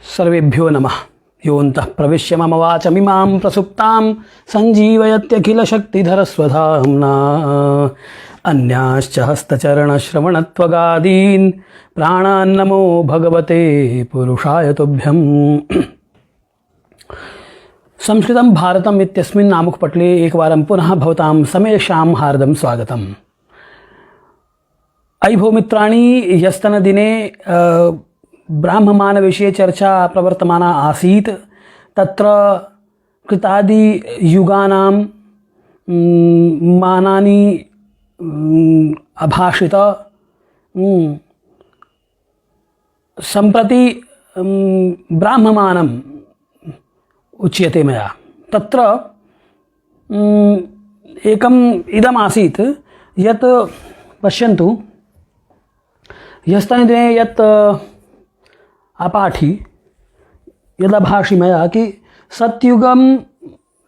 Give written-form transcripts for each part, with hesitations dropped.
सर्वेभ्यो नमः। योऽन्तः प्रविश्य मम वाचमिमां प्रसुप्तां सञ्जीवयत्यखिलशक्तिधरस्वधाम्ना अन्याश्च हस्तचरणश्रवणत्वगादीन् प्राणान्नमो भगवते पुरुषाय तुभ्यम्। संस्कृतं भारतम् इत्यस्मिन् आमुखपटले एकवारं पुनः भवतां समेषां हार्दं स्वागतम्। अयि भो मित्राणि, ह्यस्तनदिने ब्राह्ममानविषये चर्चा प्रवर्तमाना आसीत्। तत्र कृतादियुगानां मानानि अभाषित। सम्प्रति ब्राह्ममानम् उच्यते मया। तत्र एकम् इदमासीत् यत् पश्यन्तु, ह्यस्तनदिने यत् अपाठि यदभाषि मया कि सत्युगं,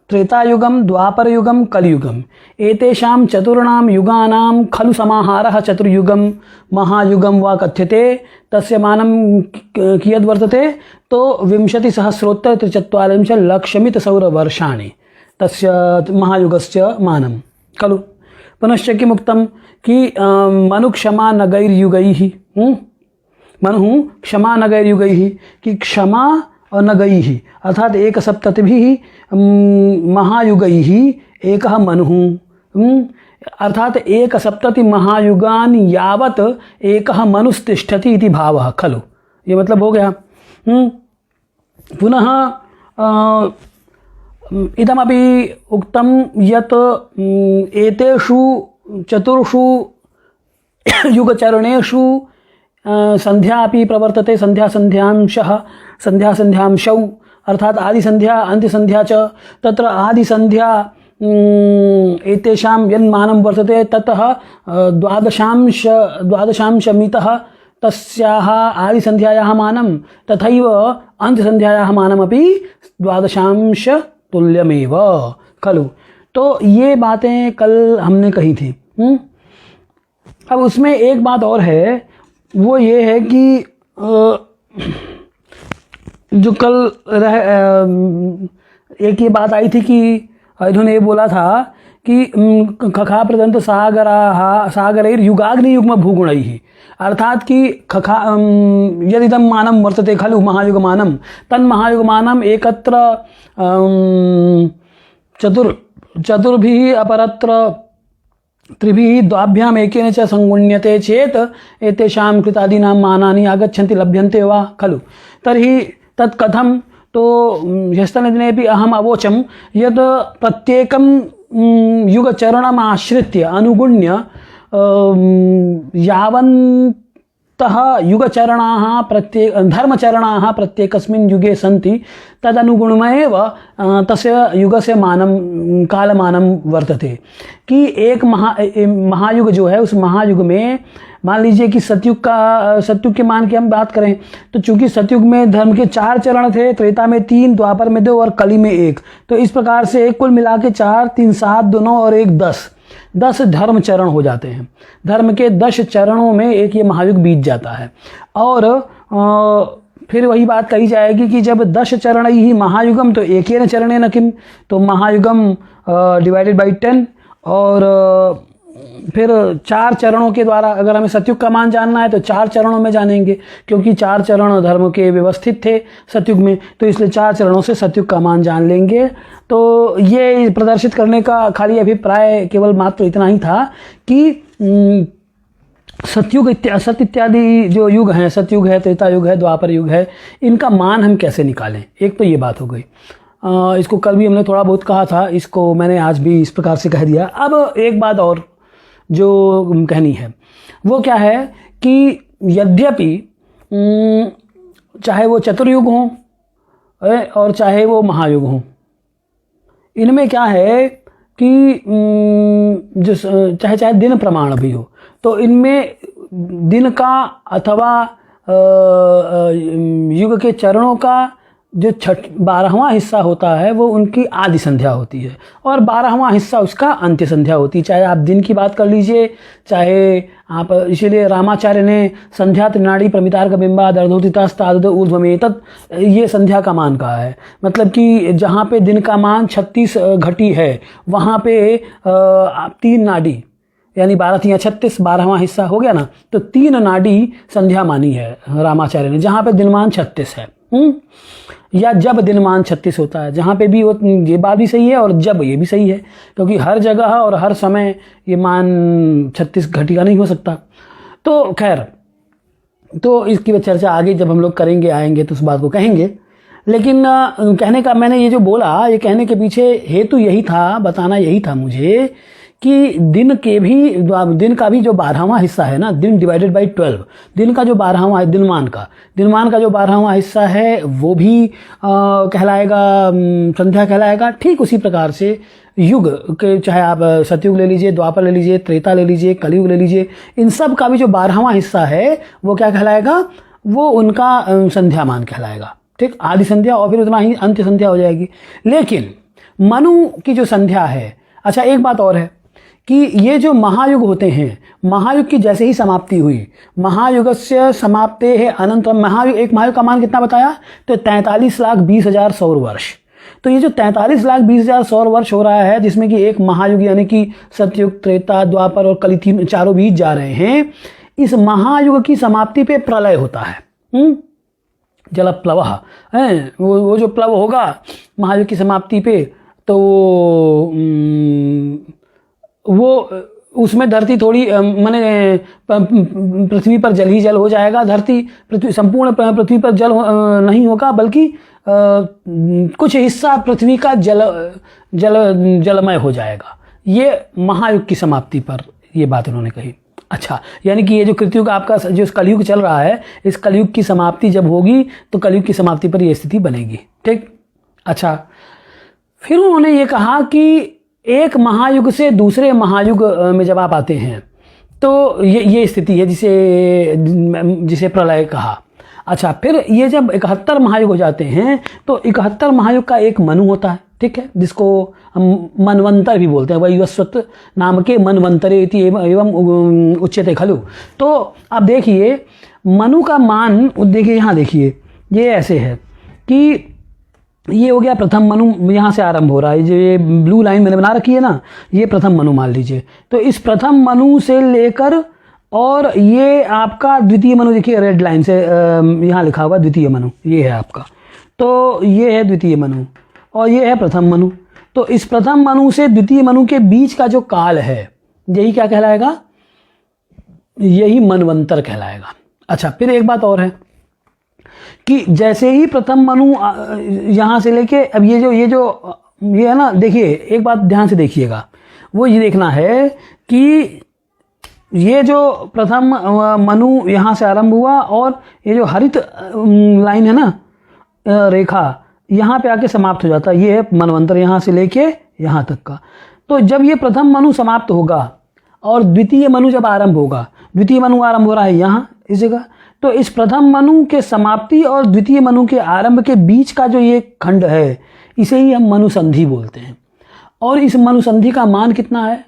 त्रेतायुगं, द्वापरयुगं, कलियुगम् एतेषां चतुर्णां युगानां खलु समाहारः चतुर्युगं महायुगं वा कथ्यते। तस्य मानं कियद् वर्तते? तो 20,000,340 तस्य महायुगस्य मानं खलु। पुनश्च किमुक्तं कि मनुक्षमा नगैर्युगैः, मनुः क्षमा नगैर्युगैः, कि क्षमा और नगैः अर्थात एक सप्ततिभिः महायुगैः एकः मनुः, अर्थात एक सप्तति महायुगान् यावत् एकः मनुस्तिष्ठति इति भावः खलु। ये मतलब हो गया। पुनः इदमपि उक्तं यत् एतेषु चतुर्षु युगचरणेषु संध्या अपि प्रवर्तते। संध्यासंध्यांशौ अर्थात आदिसंध्या अंत्यसंध्या च। तत्र आदिसंध्या एतेषां यन्मानं वर्तते ततः द्वादशांशमितः तस्याः आदिसंध्यायाः मानं, तथैव अंत्यसंध्यायाः मानमपि द्वादशांश तुल्यमेव खलु। तो ये बातें कल हमने कही थी। अब उसमें एक बात और है, वो ये है कि जो कल एक ये बात आई थी कि इन्होंने ये बोला था कि खखा प्रदंत सागरैर युगाग्नि युग्म भूगुणैः, अर्थात कि खखा यदिदं मानं वर्तते खलु महायुगमानं, तन्महायुगमानम् एकत्र चतुर्भिः अपरत्र त्रिभिः द्वाभ्याम् एकेन च संगुण्यते चेत् एतेषां कृतादीनां मानानि आगच्छन्ति, लभ्यन्ते वा खलु। तर्हि तत् कथं? तो ह्यस्तनदिनेपि अहम् अवोचं यत् प्रत्येकं युगचरणमाश्रित्य अनुगुण्य यावन्तः युगचरणाः धर्मचरणाः प्रत्येकस्मिन् युगे सन्ति तदनुगुणमेव तस्य युगस्य मानं कालमानं वर्तते। कि एक महायुग जो है, उस महायुग में मान लीजिए कि सतयुग के मान की हम बात करें तो चूंकि सतयुग में धर्म के 4 चरण थे, त्रेता में 3, द्वापर में 2 और कली में 1, तो इस प्रकार से कुल मिला के 4, 3, 7, 2, 9 और 1, 10 धर्म चरण हो जाते हैं। धर्म के 10 चरणों में एक ये महायुग बीत जाता है। और फिर वही बात कही जाएगी कि जब 10 चरण ही महायुगम तो एकेन चरणेन किम, तो महायुगम डिवाइडेड बाई 10। और फिर 4 चरणों के द्वारा अगर हमें सतयुग का मान जानना है तो 4 चरणों में जानेंगे, क्योंकि 4 चरण धर्म के व्यवस्थित थे सतयुग में, तो इसलिए 4 चरणों से सतयुग का मान जान लेंगे। तो ये प्रदर्शित करने का खाली अभिप्राय केवल मात्र इतना ही था कि सतयुग असत इत्यादि जो युग हैं, सतयुग है, त्रेता युग है, द्वापर युग है, इनका मान हम कैसे निकालें। एक तो ये बात हो गई। इसको कल भी हमने थोड़ा बहुत कहा था, इसको मैंने आज भी इस प्रकार से कह दिया। अब एक बात और जो कहनी है वो क्या है कि यद्यपि चाहे वो चतुर्युग हो और चाहे वो महायुग हो, इनमें क्या है कि जो चाहे दिन प्रमाण भी हो, तो इनमें दिन का अथवा युग के चरणों का जो 12वां हिस्सा होता है वो उनकी आदि संध्या होती है और 12वां हिस्सा उसका अंत्य संध्या होती है। चाहे आप दिन की बात कर लीजिए, चाहे आप, इसीलिए रामाचार्य ने संध्या त्रिनाड़ी प्रमितार्क बिंबाद अर्धोदितास्ताद ऊर्ध्वमेतत् ये संध्या का मान कहा है। मतलब कि जहाँ पे दिन का मान 36 घटी है वहाँ पे 3 नाड़ी यानी 12 या 36 12वां हिस्सा हो गया ना, तो 3 नाड़ी संध्या मानी है रामाचार्य ने, जहाँ पे दिनमान 36 है। या जब दिनमान 36 होता है, जहाँ पे भी वो, ये बात भी सही है और जब ये भी सही है, क्योंकि हर जगह और हर समय ये मान 36 घटी का नहीं हो सकता। तो खैर, तो इसकी चर्चा आगे जब हम लोग करेंगे आएंगे तो उस बात को कहेंगे। लेकिन कहने का मैंने ये जो बोला, ये कहने के पीछे हेतु यही था, बताना यही था मुझे कि दिन का भी जो 12वां हिस्सा है ना, दिन डिवाइडेड बाई 12, दिन का जो 12वां है, दिनमान का जो 12वां हिस्सा है वो भी कहलाएगा, संध्या कहलाएगा। ठीक उसी प्रकार से युग के, चाहे आप सतयुग ले लीजिए, द्वापर ले लीजिए, त्रेता ले लीजिए, कलयुग ले लीजिए, इन सब का भी जो 12वां हिस्सा है वो क्या कहलाएगा, वो उनका संध्या मान कहलाएगा। ठीक, आदि संध्या और फिर उतना ही अंत्य संध्या हो जाएगी। लेकिन मनु की जो संध्या है, अच्छा एक बात और है कि ये जो महायुग होते हैं, महायुग की जैसे ही समाप्ति हुई, महायुगस्य समाप्ते है अनंत, महायुग, एक महायुग का मान कितना बताया, तो 43,20,000 सौर वर्ष। तो ये जो 43,20,000 सौर वर्ष हो रहा है, जिसमें कि एक महायुग यानी कि सतयुग, त्रेता, द्वापर और कली, तीन चारों बीत जा रहे हैं, इस महायुग की समाप्ति पे प्रलय होता है। जल प्लव है, वो जो प्लव होगा महायुग की समाप्ति पे, तो वो उसमें धरती थोड़ी माने पृथ्वी पर जल ही जल हो जाएगा। पृथ्वी संपूर्ण पृथ्वी पर जल नहीं होगा, बल्कि कुछ हिस्सा पृथ्वी का जलमय हो जाएगा। ये महायुग की समाप्ति पर ये बात उन्होंने कही। अच्छा, यानी कि ये जो कृतयुग आपका जो कलयुग चल रहा है, इस कलयुग की समाप्ति जब होगी तो कलयुग की समाप्ति पर ये स्थिति बनेगी। ठीक, अच्छा, फिर उन्होंने ये कहा कि एक महायुग से दूसरे महायुग में जब आप आते हैं तो ये स्थिति है जिसे प्रलय कहा। अच्छा, फिर ये जब 71 महायुग हो जाते हैं तो 71 महायुग का एक मनु होता है। ठीक है, जिसको हम मनवंतर भी बोलते हैं, वैवस्वत नाम के मनवंतरे एवं उच्यते खलु। तो आप देखिए मनु का मान, देखिए यहाँ देखिए, ये ऐसे है कि ये हो गया प्रथम मनु, यहाँ से आरंभ हो रहा है, जो ये ब्लू लाइन मैंने बना रखी है ना, ये प्रथम मनु मान लीजिए। तो इस प्रथम मनु से लेकर और ये आपका द्वितीय मनु, देखिए रेड लाइन से यहाँ लिखा हुआ द्वितीय मनु, ये है आपका। तो ये है द्वितीय मनु और ये है प्रथम मनु। तो इस प्रथम मनु से द्वितीय मनु के बीच का जो काल है, यही क्या कहलाएगा, यही मनवंतर कहलाएगा। अच्छा, फिर एक बात और है कि जैसे ही प्रथम मनु यहाँ से लेके अब ये है ना, देखिए एक बात ध्यान से देखिएगा, वो ये देखना है कि ये जो प्रथम मनु यहाँ से आरंभ हुआ और ये जो हरित लाइन है ना, रेखा, यहाँ पे आके समाप्त हो जाता है। ये है मनवंतर यहाँ से लेके यहाँ तक का। तो जब ये प्रथम मनु समाप्त होगा और द्वितीय मनु जब आरंभ होगा, द्वितीय मनु आरंभ हो रहा है यहाँ इस जगह, तो इस प्रथम मनु के समाप्ति और द्वितीय मनु के आरंभ के बीच का जो ये खंड है, इसे ही हम मनुसंधि बोलते हैं। और इस मनुसंधि का मान कितना है,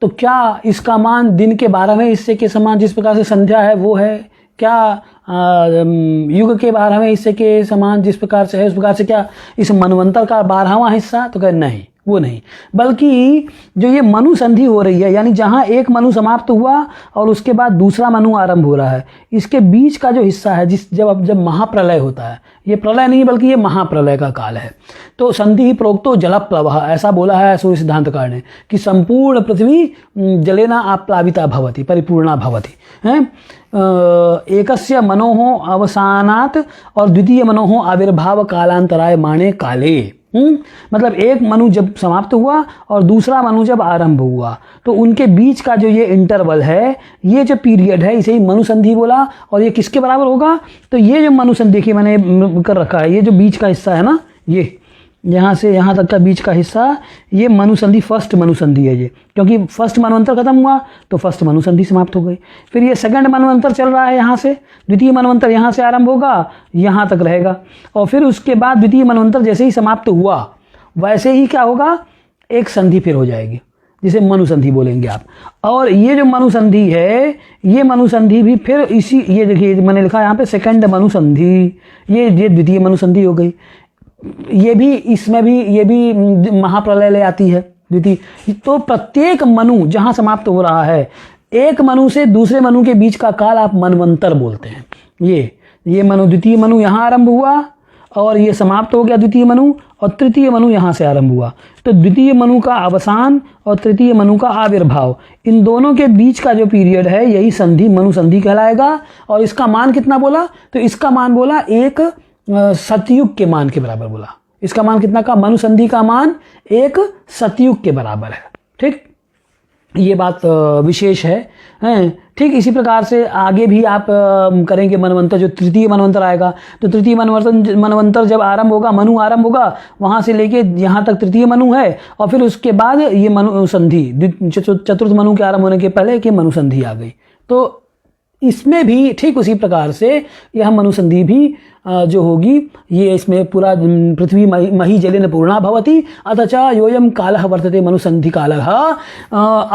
तो क्या इसका मान दिन के 12वें हिस्से के समान जिस प्रकार से संध्या है वो है, क्या युग के 12वें हिस्से के समान जिस प्रकार से है उस प्रकार से क्या इस मनवंतर का 12वां हिस्सा, तो कह नहीं, वो नहीं, बल्कि जो ये मनु संधि हो रही है, यानी जहाँ एक मनु समाप्त हुआ और उसके बाद दूसरा मनु आरंभ हो रहा है, इसके बीच का जो हिस्सा है, जब महाप्रलय होता है, ये प्रलय नहीं बल्कि ये महाप्रलय का काल है। तो संधि प्रोक्तो जलप्लवः, ऐसा बोला है सूर्य सिद्धांतकार ने कि संपूर्ण पृथ्वी जलेना आप्लाविता भवति, परिपूर्णा भवति है। एकस्य मनोः अवसानात् और द्वितीय मनोः आविर्भाव कालांतराय माणे काले। मतलब एक मनु जब समाप्त हुआ और दूसरा मनु जब आरंभ हुआ, तो उनके बीच का जो ये इंटरवल है, ये जो पीरियड है, इसे ही मनुसंधि बोला। और ये किसके बराबर होगा, तो ये जो मनुसंधि, देखिए मैंने कर रखा है, ये जो बीच का हिस्सा है ना, यहाँ से यहाँ तक का बीच का हिस्सा, ये मनुसंधि, फर्स्ट मनुसंधि है ये, क्योंकि फर्स्ट मनवंतर खत्म हुआ तो फर्स्ट मनुसंधि समाप्त हो गई। फिर ये सेकंड मनवंतर चल रहा है, यहाँ से द्वितीय मनवंतर यहाँ से आरंभ होगा, यहाँ तक रहेगा, और फिर उसके बाद द्वितीय मनवंतर जैसे ही समाप्त हुआ वैसे ही क्या होगा, एक संधि फिर हो जाएगी, जिसे मनुसंधि बोलेंगे आप। और ये जो मनुसंधि है, ये मनुसंधि भी फिर इसी, ये देखिए मैंने लिखा यहाँ पे सेकंड मनुसंधि, ये द्वितीय मनुसंधि हो गई। ये भी, इसमें भी ये भी महाप्रलय ले आती है द्वितीय। तो प्रत्येक मनु जहाँ समाप्त हो रहा है, एक मनु से दूसरे मनु के बीच का काल आप मनवंतर बोलते हैं। ये मनु, द्वितीय मनु यहाँ आरंभ हुआ और ये समाप्त हो गया द्वितीय मनु, और तृतीय मनु यहाँ से आरंभ हुआ। तो द्वितीय मनु का अवसान और तृतीय मनु का आविर्भाव, इन दोनों के बीच का जो पीरियड है यही संधि मनुसंधि कहलाएगा। और इसका मान कितना बोला, तो इसका मान बोला एक सतयुग के मान के बराबर बोला। इसका मान कितना का, मनुसंधि का मान एक सतयुग के बराबर है। ठीक, ये बात विशेष है। ठीक इसी प्रकार से आगे भी आप करेंगे मनवंतर, जो तृतीय मनवंतर आएगा तो तृतीय मनवंतर जब आरंभ होगा, मनु आरंभ होगा, वहाँ से लेके यहाँ तक तृतीय मनु है, और फिर उसके बाद ये मनुसंधि, चतुर्थ मनु के आरंभ होने के पहले कि मनुसंधि आ गई। तो इसमें भी ठीक उसी प्रकार से यह मनुसंधि भी जो होगी, ये इसमें पूरा पृथ्वी मही जलेन पूर्णा भवति अथ च योयम कालः वर्तते मनुसंधि कालः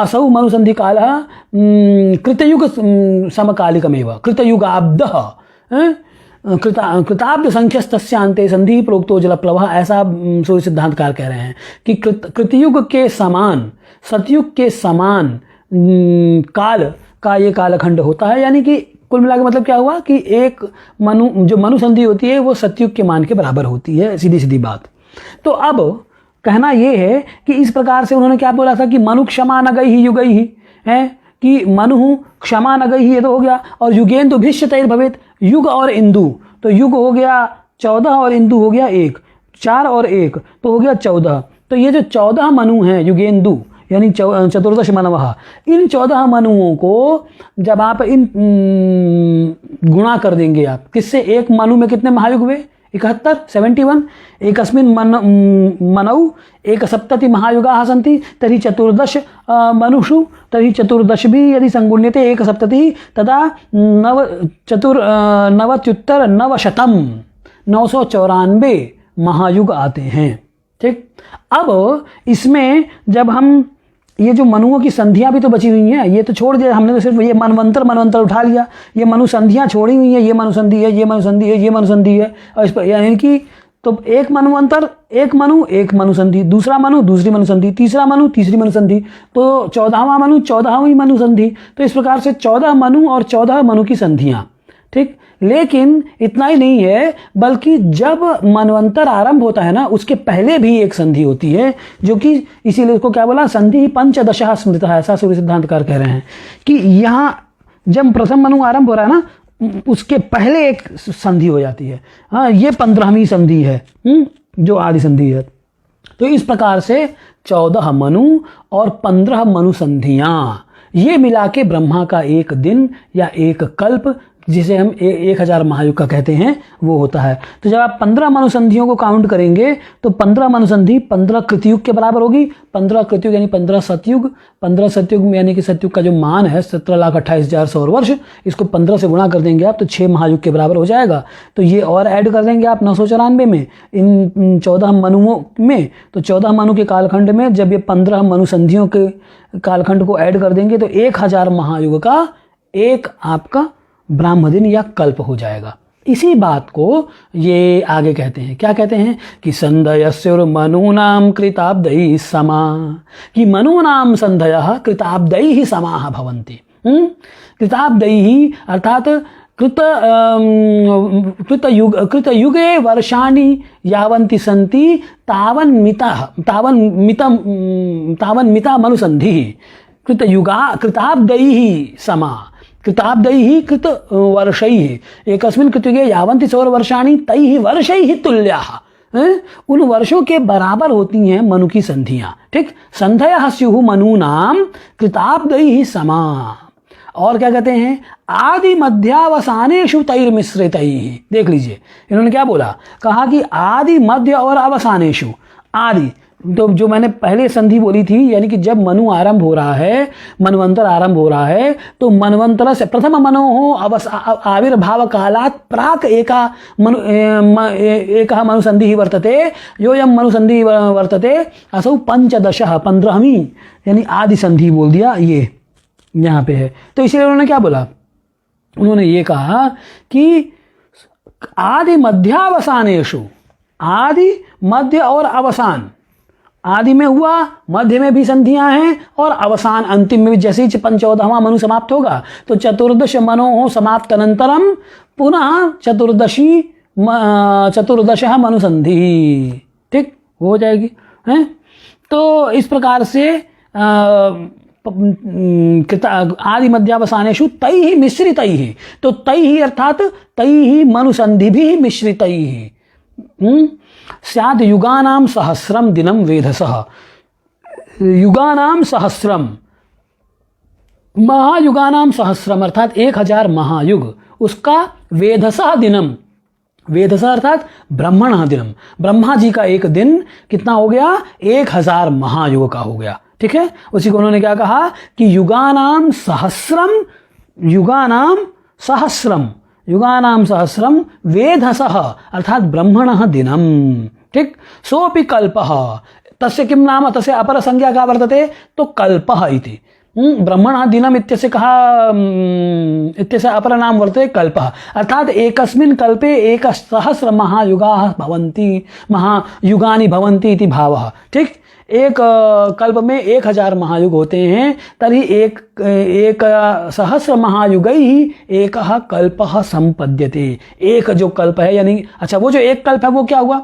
असौ मनुसंधि कालः कृतयुग समकालिकमेव कृतयुगाब्दः कृताब्द संख्यस्तस्यान्ते संधि प्रोक्तो जलप्लवः। ऐसा सूर्य सिद्धांतकार कह रहे हैं कि कृतयुग के समान, सतयुग के समान काल का ये कालखंड होता है। यानी कि कुल मिला के मतलब क्या हुआ कि एक जो मनुसंधि होती है वो सतयुग के मान के बराबर होती है, सीधी सीधी बात। तो अब कहना ये है कि इस प्रकार से उन्होंने क्या बोला था कि मनु क्षमा न गई ही युगई ही, है कि मनु क्षमा न गई ही, ये तो हो गया। और युगेन्दु भिष्यतैर भवेत, युग और इंदु, तो युग हो गया 14 और इंदु हो गया 1, 4 और 1 तो हो गया 14। तो ये जो 14 मनु हैं युगेन्दु यानी चतुर्दश मनवः, इन 14 मनुओं को जब आप इन गुणा कर देंगे आप, किससे, एक मनु में कितने महायुग हुए, 71, 71, एकस्मिन् मनौ एक सप्तति महायुगाः सन्ति तर्हि चतुर्दश मनुषु, तर्हि चतुर्दश भी यदि संगुण्यते एक सप्तति तदा नवत्युत्तर 994 महायुग आते हैं। ठीक, अब इसमें जब हम ये जो मनुओं की संधियां भी तो बची हुई हैं, ये तो छोड़ दिया हमने, तो सिर्फ ये मनवंतर उठा लिया, ये मनुसंधियां छोड़ी हुई हैं, ये मनुसंधि है, ये मनुसंधि है, ये मनुसंधि है। और इस पर यानी कि तो एक मनवंतर, एक मनु, एक मनुसंधि, दूसरा मनु, दूसरी मनुसंधि, तीसरा मनु, तीसरी मनुसंधि, तो 14वां मनु, 14वीं मनुसंधि। तो इस प्रकार से 14 मनु और 14 मनु की संधियां। ठीक, लेकिन इतना ही नहीं है, बल्कि जब मनवंतर आरंभ होता है ना, उसके पहले भी एक संधि होती है, जो कि इसीलिए उसको क्या बोला, संधि पंचदशः स्मृतः। ऐसा सूर्य सिद्धांतकार कह रहे हैं कि यहाँ जब प्रथम मनु आरंभ हो रहा है ना, उसके पहले एक संधि हो जाती है। हाँ, ये 15वीं संधि है, जो आदि संधि है। तो इस प्रकार से 14 मनु और 15 मनु संधियां, ये मिला के ब्रह्मा का एक दिन या एक कल्प, जिसे हम 1000 महायुग का कहते हैं, वो होता है। तो जब आप 15 मनुसंधियों को काउंट करेंगे तो 15 मनुसंधि 15 कृतयुग के बराबर होगी। 15 कृतयुग यानी 15 सतयुग, 15 सतयुग में यानी कि सतयुग का जो मान है 17,28,000 सौर वर्ष, इसको 15 से गुणा कर देंगे आप तो 6 महायुग के बराबर हो जाएगा। तो ये और ऐड कर देंगे आप 994 में, इन 14 मनुओं में। तो 14 मनु के कालखंड में जब ये 15 मनुसंधियों के कालखंड को ऐड कर देंगे तो 1000 महायुग का एक आपका ब्राह्मदिन या कल्प हो जाएगा। इसी बात को ये आगे कहते हैं, क्या कहते हैं कि संधयस्योर मनूनाम कृताब्दैः समा, कि मनूनाम संधयः कृताब्दैः समाः भवन्ति। कृताब्दैः अर्थात कृतयुगे वर्षाणि यावन्ति सन्ति तावन्मिता मनुसन्धिः कृताब्दैः समा, कृताब्दैः कृत वर्षैः एकस्मिन् कृतयुगे यावन्ति सौरवर्षाणि तैः वर्षैः तुल्याः। उन वर्षों के बराबर होती हैं मनु की संधियां। ठीक, संधयः स्युः मनूनाम कृताब्दैः समा। और क्या कहते हैं, आदि मध्यावसानेषु तैर्मिश्रितैः। देख लीजिए इन्होंने क्या बोला, कहा कि आदि मध्य और अवसानेषु, आदि। तो जो मैंने पहले संधि बोली थी, यानी कि जब मनु आरंभ हो रहा है, मनवंतर आरंभ हो रहा है, तो मनवंतर से प्रथम मनो आविर्भाव कालात् प्राक एका मनुसंधि वर्तते, योयम मनुसंधि वर्तते असौ 15 15वीं, यानी आदि संधि बोल दिया, ये यहाँ पे है। तो इसलिए उन्होंने क्या बोला, उन्होंने ये कहा कि आदि मध्यावसानेषु, आदि मध्य और अवसान, आदि में हुआ, मध्य में भी संधियां हैं और अवसान अंतिम में भी, जैसे ही 14वां मनु समाप्त होगा तो चतुर्दश मनो समाप्त अनंतरम पुनः चतुर्दश मनुसंधि, ठीक हो जाएगी हैं। तो इस प्रकार से आदि मध्यावसानेषु तैहि मिश्रितैहि, तो तैहि अर्थात तैहि मनुसंधिभिः मिश्रितैहि स्यात् युगानां सहस्रम दिनम वेधसः, युगानां सहस्रम, महायुगानां सहस्रम अर्थात 1000 महायुग, उसका वेधसः दिनम, वेधसः अर्थात ब्रह्मणः दिनम, ब्रह्मा जी का एक दिन कितना हो गया, 1000 महायुग का हो गया, ठीक है। उसी को उन्होंने क्या कहा कि युगानां सहस्रम, युगानां सहस्रम, युगानां सहस्रम वेधसः अर्थात ब्रह्मणः दिनम, ठीक। सोपि कल्पः, तस्य किं नाम, तस्य अपर संज्ञा का वर्तते, तो कल्पः इति, ब्रह्मणः दिनम इत्यस्य कहा, इत्यस्य अपर नाम वर्तते कल्पः, अर्थात एकस्मिन् कल्पे 1,000 महायुगाः भवन्ति, महायुगानि भवन्ति इति भावः, ठीक। एक कल्प में 1000 महायुग होते हैं, तर्हि एक सहस्र महायुगैः एकः कल्पः संपद्यते, एक जो कल्प है, यानी अच्छा वो जो एक कल्प है वो क्या हुआ,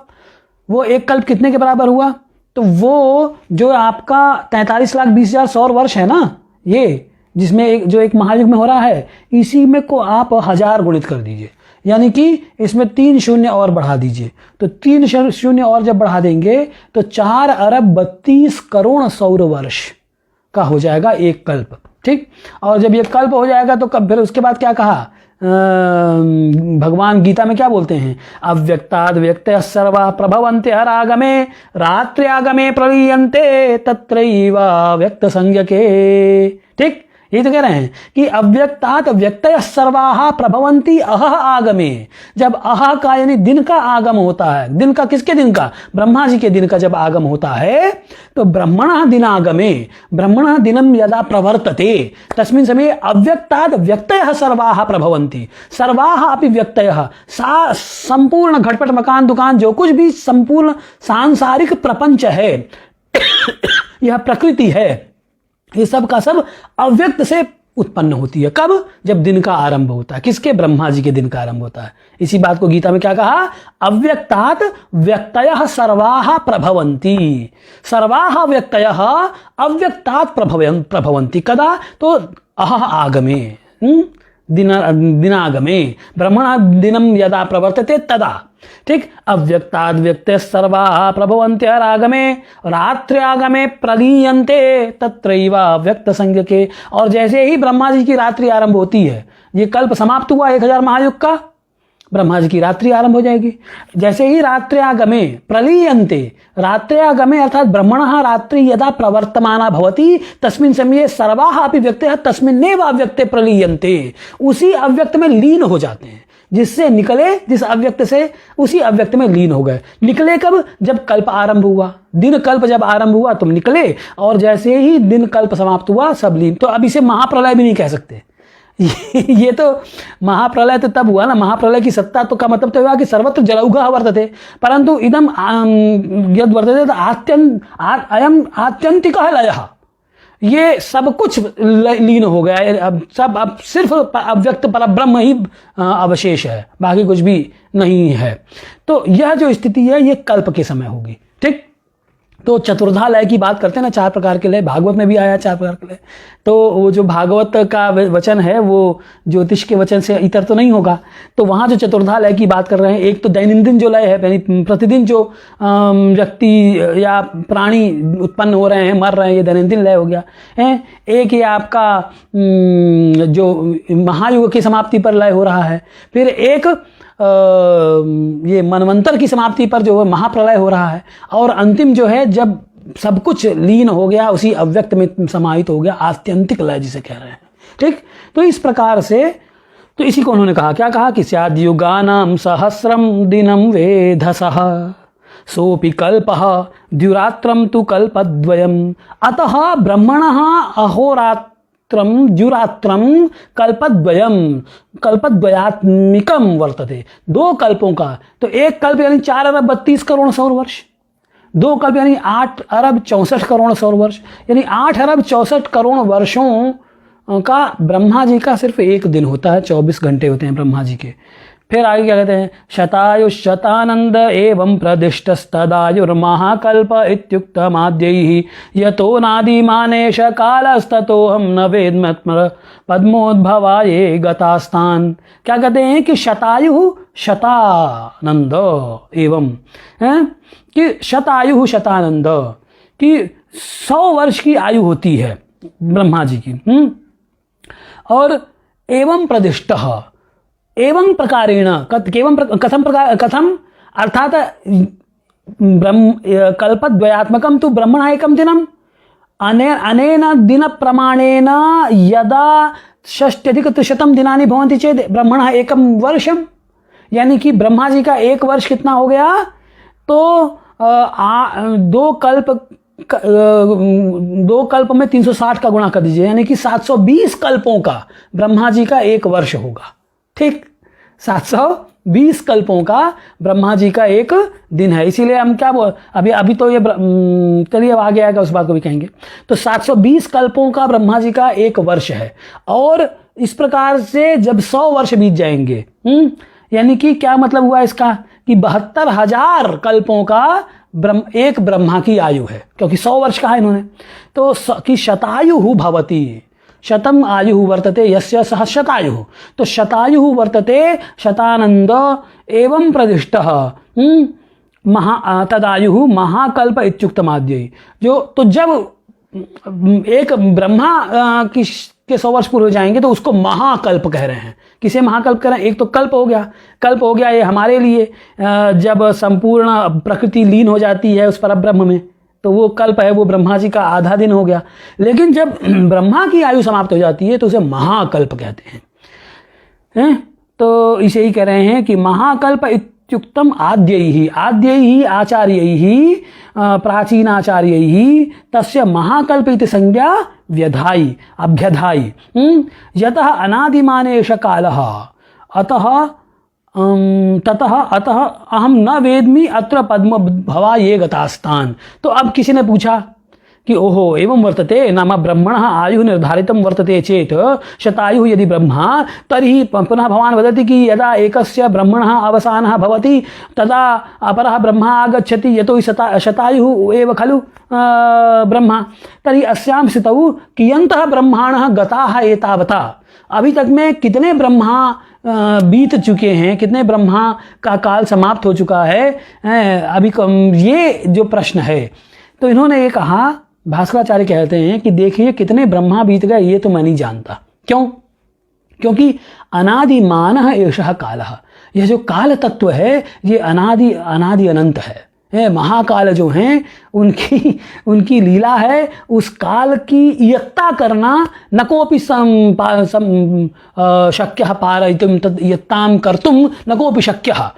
वो एक कल्प कितने के बराबर हुआ, तो वो जो आपका 43,20,000 सौर वर्ष है ना, ये जिसमें जो एक महायुग में हो रहा है, इसी में को आप 1000 गुणित कर दीजिए, यानी कि इसमें 3 शून्य और बढ़ा दीजिए, तो 3 शून्य और जब बढ़ा देंगे तो 4,32,00,00,000 सौर वर्ष का हो जाएगा एक कल्प, ठीक। और जब ये कल्प हो जाएगा तो कब, फिर उसके बाद क्या कहा, भगवान गीता में क्या बोलते हैं, अव्यक्ताद् व्यक्तयः सर्वा प्रभवन्ते हरागमे रात्र्यागमे प्रलीयन्ते तत्रैव व्यक्त संज्ञके, ठीक। ये तो कह रहे हैं कि अव्यक्तात् व्यक्तयः सर्वाः प्रभवन्ति अहः आगमे, जब अह का यानी दिन का आगम होता है, दिन का किसके दिन का, ब्रह्मा जी के दिन का जब आगम होता है, तो ब्रह्मणः दिनागमे, ब्रह्मणः दिनं यदा प्रवर्तते तस्मिन् समये अव्यक्तात् व्यक्तयः सर्वाः प्रभवन्ति, सर्वाः अपि व्यक्तयः, सा संपूर्ण घटपट मकान दुकान जो कुछ भी संपूर्ण सांसारिक प्रपंच है यह प्रकृति है, ये सब का सब अव्यक्त से उत्पन्न होती है, कब, जब दिन का आरंभ होता है, किसके, ब्रह्मा जी के दिन का आरंभ होता है। इसी बात को गीता में क्या कहा, अव्यक्तात् व्यक्तयः सर्वाः प्रभवन्ति, सर्वाः व्यक्तयः अव्यक्तात् प्रभवन्ति, कदा, तो अहः आगमे, दिनागमे, ब्रह्मणः दिनं यदा प्रवर्तते तदा, ठीक। अव्यक्ताद् व्यक्तयः सर्वाः प्रभवन्ति हरागमे रात्र्यागमे प्रलीयन्ते तत्रैव व्यक्त संज्ञके, और जैसे ही ब्रह्मा जी की रात्रि आरंभ होती है, ये कल्प समाप्त हुआ 1000 महायुग का, ब्रह्मा जी की रात्रि आरंभ हो जाएगी, जैसे ही रात्र्यागमे प्रलीयन्ते, रात्र्यागमे अर्थात ब्रह्मणः रात्रि यदा प्रवर्तमाना भवति तस्मिन् समये सर्वाः अपि व्यक्तयः तस्मिन्नेव अव्यक्ते प्रलीयन्ते, उसी अव्यक्त में लीन हो जाते हैं, जिससे निकले, जिस अव्यक्त से उसी अव्यक्त में लीन हो गए। निकले कब, जब कल्प आरंभ हुआ, दिन कल्प जब आरंभ हुआ तुम निकले, और जैसे ही दिन कल्प समाप्त हुआ सब लीन। तो अब इसे महाप्रलय भी नहीं कह सकते ये तो महाप्रलय तो तब हुआ ना, महाप्रलय की सत्ता तो का मतलब तो हुआ कि सर्वत्र जलौघः वर्तते, परंतु इदम यद वर्तते अयम आत्यंतिकः लयः, ये सब कुछ लीन हो गया है, अब सब, अब सिर्फ अव्यक्त परब्रह्म ही अवशेष है, बाकी कुछ भी नहीं है। तो यह जो स्थिति है ये कल्प के समय होगी, ठीक। तो चतुर्धा लय की बात करते हैं ना, 4 प्रकार के लय, भागवत में भी आया 4 प्रकार के लय। तो वो जो भागवत का वचन है वो ज्योतिष के वचन से इतर तो नहीं होगा, तो वहाँ जो चतुर्धा लय की बात कर रहे हैं, एक तो दैनंदिन जो लय है, यानी प्रतिदिन जो व्यक्ति या प्राणी उत्पन्न हो रहे हैं, मर रहे हैं, ये दैनंदिन लय हो गया है। एक ये आपका जो महायुग की समाप्ति पर लय हो रहा है, फिर एक ये मनवंतर की समाप्ति पर जो है महाप्रलय हो रहा है, और अंतिम जो है जब सब कुछ लीन हो गया, उसी अव्यक्त में समाहित हो गया, आत्यंतिक लय जिसे कह रहे हैं। ठीक, तो इस प्रकार से तो इसी को उन्होंने कहा, क्या कहा कि स्याद्युगानां सहस्रम दिनम वेधसः सोपि कल्पः द्युरात्रं तु कल्पद्वयम् अतः ब्रह्मणः अहोरात्रं द्युरात्रं कल्पद्वयात्मिकं वर्तते। 2 कल्पों का, तो 1 कल्प यानी 4 अरब 32 करोड़ सौर वर्ष, 2 कल्प यानी 8 अरब 64 करोड़ सौर वर्ष, यानी 8 अरब 64 करोड़ वर्षों का ब्रह्मा जी का सिर्फ 1 दिन होता है, 24 घंटे होते हैं ब्रह्मा जी के। फिर आगे क्या कहते हैं, शतायुश्शतानंद एवं प्रदिष्टस्तदायुर्महाकल्प इत्युक्तमाद्यैः यतो नादिमानेश कालस्ततोऽहं न वेद्म पद्मोद्भवाये गतास्तान्। क्या कहते हैं कि शतायु शतानंद एवं है कि शतायु शतानंद कि 100 वर्ष की आयु होती है ब्रह्मा जी की, और एवं प्रदिष्ट एवं प्रकारेण कथम अर्थात कल्पद्वयात्मकं तु ब्रह्मणः एकं दिनम् अनेन दिन प्रमाणेन यदा 6,300 दिनानि भवन्ति चेत् ब्रह्मणः एकं वर्षं, यानी कि ब्रह्मा जी का 1 वर्ष कितना हो गया, तो 2 कल्प में 360 का गुणा कर दीजिए, यानी कि 720 कल्पों का ब्रह्मा जी का 1 वर्ष होगा। ठीक, 720 कल्पों का ब्रह्मा जी का 1 दिन है। इसीलिए हम क्या अभी तो ये चलिए अब आगे आएगा, उस बात को भी कहेंगे। तो 720 कल्पों का ब्रह्मा जी का 1 वर्ष है, और इस प्रकार से जब 100 वर्ष बीत जाएंगे, यानी कि क्या मतलब हुआ इसका कि 72,000 कल्पों का एक ब्रह्मा की आयु है, क्योंकि 100 वर्ष का है इन्होंने। तो कि शतायु भवति, शतम आयु वर्तते यस्य सह शतायु, तो शतायु वर्तते शतानंद एवं प्रदिष्टः तदायु महाकल्प इत्युक्तमाद्यै। जो तो जब एक ब्रह्मा के 100 वर्ष पूरे हो जाएंगे तो उसको महाकल्प कह रहे हैं। किसे महाकल्प कह रहे हैं, एक तो कल्प हो गया ये हमारे लिए जब संपूर्ण प्रकृति लीन हो जाती है उस परब्रह्म में, तो वो कल्प है, वो ब्रह्मा जी का आधा दिन हो गया। लेकिन जब ब्रह्मा की आयु समाप्त हो जाती है तो उसे महाकल्प कहते हैं। तो इसे ही कह रहे हैं कि महाकल्प इत्युक्तम आद्यैः आचार्यैः प्राचीनाचार्यैः तस्य महाकल्प इति संज्ञा अभ्यधायि यतः अनादिमानेश कालः ततः अहम न वेद्मि अत्र पद्म भवा ये गतास्तान। तो अब किसी ने पूछा कि ओहो एवं वर्तते नाम ब्रह्मणः आयु निर्धारितं वर्तते चेत शतायु यदि ब्रह्मा तर्हि पुनः भवान् वदति कि यदा एकस्य ब्रह्मणः अवसानः भवति तदा अपरः ब्रह्मा आगच्छति, यतो हि शतायुः एव खलु ब्रह्मा, तर्हि अस्यां स्थितौ कियन्तः ब्रह्माणः गताः एतावता। अभी तक में कितने ब्रह्मा बीत चुके हैं, कितने ब्रह्मा का काल समाप्त हो चुका है, अभी ये जो प्रश्न है। तो इन्होंने ये कहा, भास्कराचार्य कहते हैं कि देखिए कितने ब्रह्मा बीत गए ये तो मैं नहीं जानता। क्यों? क्योंकि अनादिमानः एषः कालः, यह जो काल तत्व है ये अनादि अनंत है। महाकाल जो हैं उनकी लीला है उस काल की इयत्ता करना, न कोपि शक्यः पारयितुं तद् इयत्तां कर्तुं न कोपि शक्यः।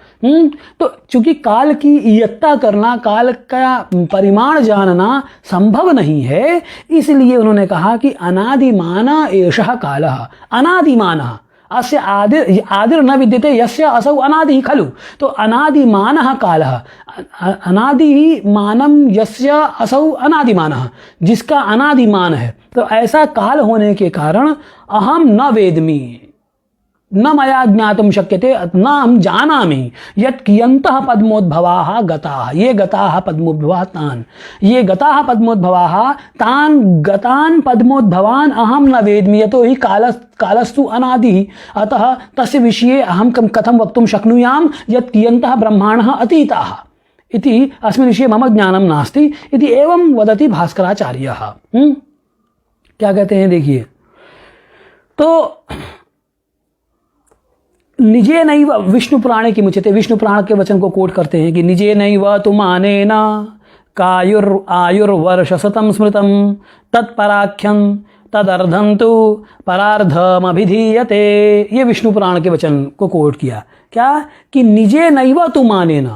तो चूंकि काल की इयत्ता करना, काल का परिमाण जानना संभव नहीं है, इसलिए उन्होंने कहा कि अनादिमानः एषः कालः। अनादिमानः अस्य आदिर न विद्यते यस्य असौ अनादि खलु। तो अनादिमानः कालः, अनादिमानं यस्य असौ अनादिमानः, जिसका अनादिमान है। तो ऐसा काल होने के कारण अहम न वेद्मि, न मया ज्ञातुं शक्यते, न हम जानामि यत् कियन्तः पद्मोद्भवाः गताः, ये गताः पद्मोद्भवाः तान्, ये गताः पद्मोद्भवाः तान् गतान् पद्मोद्भवान् अहं न वेद्मि यतो हि कालस्तु अनादिः। अतः तस्य विषये अहं कथं वक्तुं शक्नुयां यत् कियन्तः ब्रह्माणः अतीताः इति अस्मिन् विषये मम ज्ञानं नास्ति इति एवं वदति भास्कराचार्यः। क्या कहते हैं देखिए, तो निजे नैव विष्णु पुराणे की मुच्यते, विष्णु पुराण के वचन को कोट करते हैं कि निजे नैव तुमानेन आयुर्वर्ष शतम स्मृतम तत्पराख्यम तदर्धम तो परार्धम अभिधीयते। ये विष्णु पुराण के वचन को कोट किया, क्या कि निजे नैव तुमानेन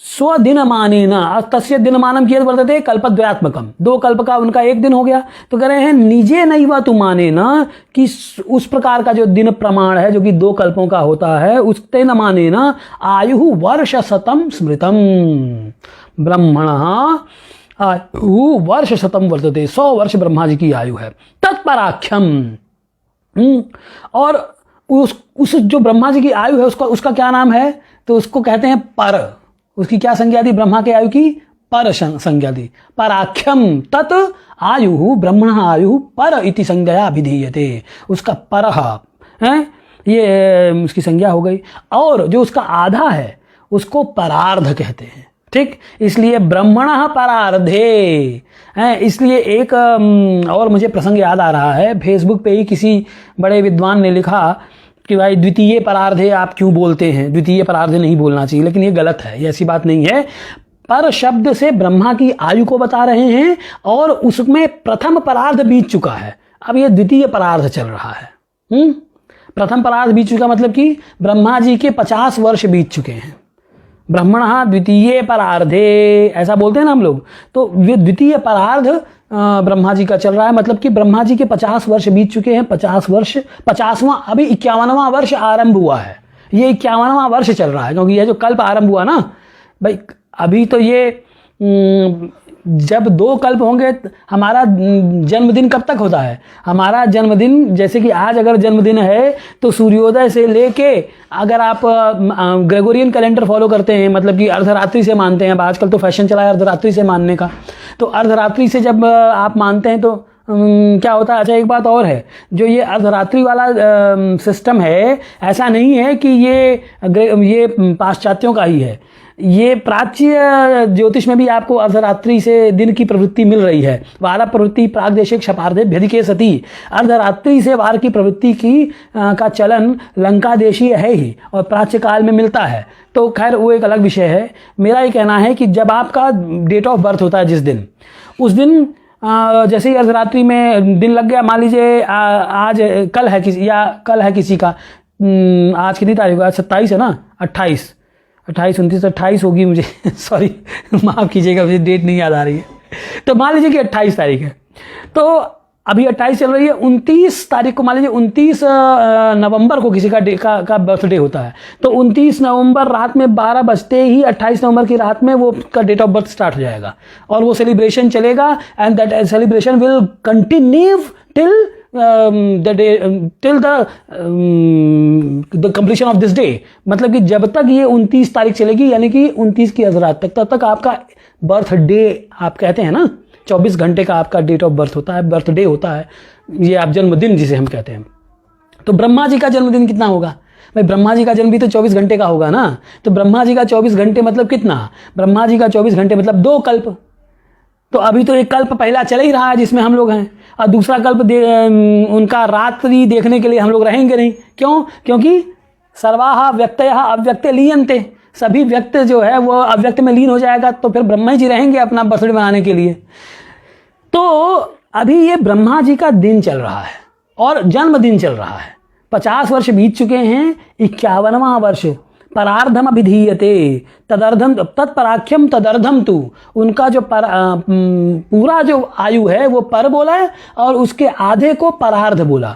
स्वदिन मानेन तस्य दिनमानम कियत् वर्तते कल्पद्वयात्मकम, 2 कल्प का उनका एक दिन हो गया। तो कह रहे हैं निजे नैव तुमानेन कि उस प्रकार का जो दिन प्रमाण है जो कि 2 कल्पों का होता है, उसते न मानेन आयु वर्ष शतम स्मृतम ब्रह्मणः आयु वर्ष शतम वर्तते, 100 वर्ष ब्रह्मा जी की आयु है। तत्पराख्यम, और उस जो ब्रह्मा जी की आयु है उसका क्या नाम है, तो उसको कहते हैं पर। उसकी क्या संज्ञा दी ब्रह्मा के आयु की? पर संज्ञा दी। पराख्यम तत् आयु ब्रह्मण आयु पर इति संज्ञया अभिधीयते, उसका परह है ये उसकी संज्ञा हो गई। और जो उसका आधा है उसको परार्ध कहते हैं, ठीक। इसलिए ब्रह्मणः परार्धे है। इसलिए एक और मुझे प्रसंग याद आ रहा है, फेसबुक पे ही किसी बड़े विद्वान ने लिखा कि भाई द्वितीय परार्धे आप क्यों बोलते हैं, द्वितीय परार्धे नहीं बोलना चाहिए, लेकिन ये गलत है, ये ऐसी बात नहीं है। पर शब्द से ब्रह्मा की आयु को बता रहे हैं और उसमें प्रथम परार्ध बीत चुका है, अब ये द्वितीय परार्ध चल रहा है। प्रथम परार्ध बीत चुका मतलब कि ब्रह्मा जी के 50 वर्ष बीत चुके हैं। ब्रह्मणः द्वितीय परार्धे ऐसा बोलते हैं ना हम लोग, तो ये द्वितीय परार्ध ब्रह्मा जी का चल रहा है, मतलब कि ब्रह्मा जी के 50 वर्ष बीत चुके हैं। 50 वर्ष, 50वां, अभी 51वां वर्ष आरंभ हुआ है, ये 51वां वर्ष चल रहा है, क्योंकि ये जो कल्प आरंभ हुआ ना भाई, अभी तो ये जब 2 कल्प होंगे हमारा जन्मदिन कब तक होता है? हमारा जन्मदिन, जैसे कि आज अगर जन्मदिन है तो सूर्योदय से लेके, अगर आप ग्रेगोरियन कैलेंडर फॉलो करते हैं, मतलब कि अर्धरात्रि से मानते हैं, अब आजकल तो फैशन चला है अर्धरात्रि से मानने का, तो अर्धरात्रि से जब आप मानते हैं तो क्या होता है? अच्छा, एक बात और है, जो ये अर्धरात्रि वाला सिस्टम है, ऐसा नहीं है कि ये पाश्चात्यों का ही है, ये प्राच्य ज्योतिष में भी आपको अर्धरात्रि से दिन की प्रवृत्ति मिल रही है। वार प्रवृत्ति प्रागदेशिक क्षपार्धे भेदिके सती, अर्धरात्रि से वार की प्रवृत्ति की का चलन लंका देशीय है ही और प्राच्य काल में मिलता है। तो खैर वो एक अलग विषय है। मेरा ये कहना है कि जब आपका डेट ऑफ बर्थ होता है जिस दिन, उस दिन जैसे ही अर्धरात्रि में दिन लग गया, मान लीजिए आज कल है किसी, या कल है किसी का, आज कितनी तारीख है? आज 27 है ना, 28 29 28 होगी मुझे सॉरी माफ़ कीजिएगा, मुझे डेट नहीं याद आ रही है। तो मान लीजिए कि 28 तारीख है, तो अभी 28 चल रही है, 29 तारीख को मान लीजिए 29 नवंबर को किसी का बर्थडे होता है, तो 29 नवंबर रात में 12 बजते ही 28 नवंबर की रात में वो का डेट ऑफ बर्थ स्टार्ट हो जाएगा और वो सेलिब्रेशन चलेगा, and that celebration will continue till the completion of this day. मतलब कि जब तक ये 29 तारीख चलेगी, यानी कि 29 की रात तक, तब तक आपका बर्थडे, आप कहते हैं ना 24 घंटे का आपका डेट ऑफ बर्थ होता है, बर्थडे होता है, ये आप जन्मदिन जिसे हम कहते हैं। तो ब्रह्मा जी का जन्मदिन कितना होगा भाई? ब्रह्मा जी का जन्म भी तो 24 घंटे का होगा ना। तो ब्रह्मा जी का 24 घंटे मतलब कितना? ब्रह्मा जी का 24 घंटे मतलब 2 कल्प। तो अभी तो एक कल्प पहला चल ही रहा है जिसमें हम लोग हैं, और दूसरा कल्प उनका रात्रि देखने के लिए हम लोग रहेंगे नहीं। क्यों? क्योंकि सर्वाहा व्यक्तयः अव्यक्ते लीयन्ते, सभी व्यक्त जो है वो अव्यक्त में लीन हो जाएगा, तो फिर ब्रह्मा जी रहेंगे अपना बर्थडे मनाने के लिए। तो अभी ये ब्रह्मा जी का दिन चल रहा है और जन्मदिन चल रहा है। 50 वर्ष बीत चुके हैं, 51वां वर्ष परार्धम अभिधीयते तदर्धम तत्पराख्यम तदर्धम तु, उनका जो पूरा जो आयु है वो पर बोला है और उसके आधे को परार्ध बोला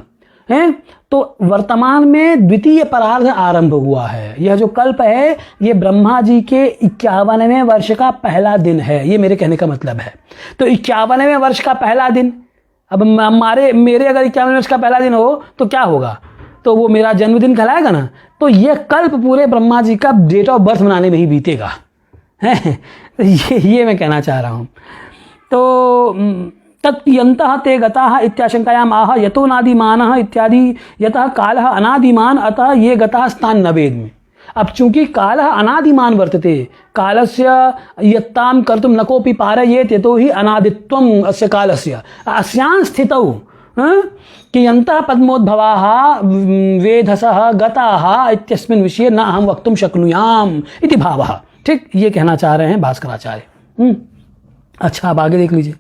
है। तो वर्तमान में द्वितीय परार्ध आरंभ हुआ है। यह जो कल्प है ये ब्रह्मा जी के 51वें वर्ष का पहला दिन है, ये मेरे कहने का मतलब है। तो 51वें वर्ष का पहला दिन, अब मेरे अगर 51वें वर्ष का पहला दिन हो तो क्या होगा? तो वो मेरा जन्मदिन कहलाएगा ना। तो ये कल्प पूरे ब्रह्मा जी का डेट ऑफ बर्थ मनाने में ही बीतेगा है। तो ये मैं कहना चाह रहा हूँ। तो तत्यंतः ते गताः इत्याशंकायाम आह यतो नादिमानः इत्यादि, यतः कालः अनादिमान अतः ये गताः स्थान न वेद्मि। अब चूंकि कालः अनादिमान वर्तते, कालस्य यत्तां कर्तुं न कोऽपि पारयेत् यतो हि अनादित्वम् अस्य कालस्य अस्यां स्थितौ कि यन्तः पद्मोद्भवाः वेधसः गताः इत्यस्मिन् विषये न अहं वक्तुं शक्नुयाम् इति भावः। ठीक, ये कहना चाह रहे हैं भास्कराचार्य। अच्छा, अब आगे देख लीजिए।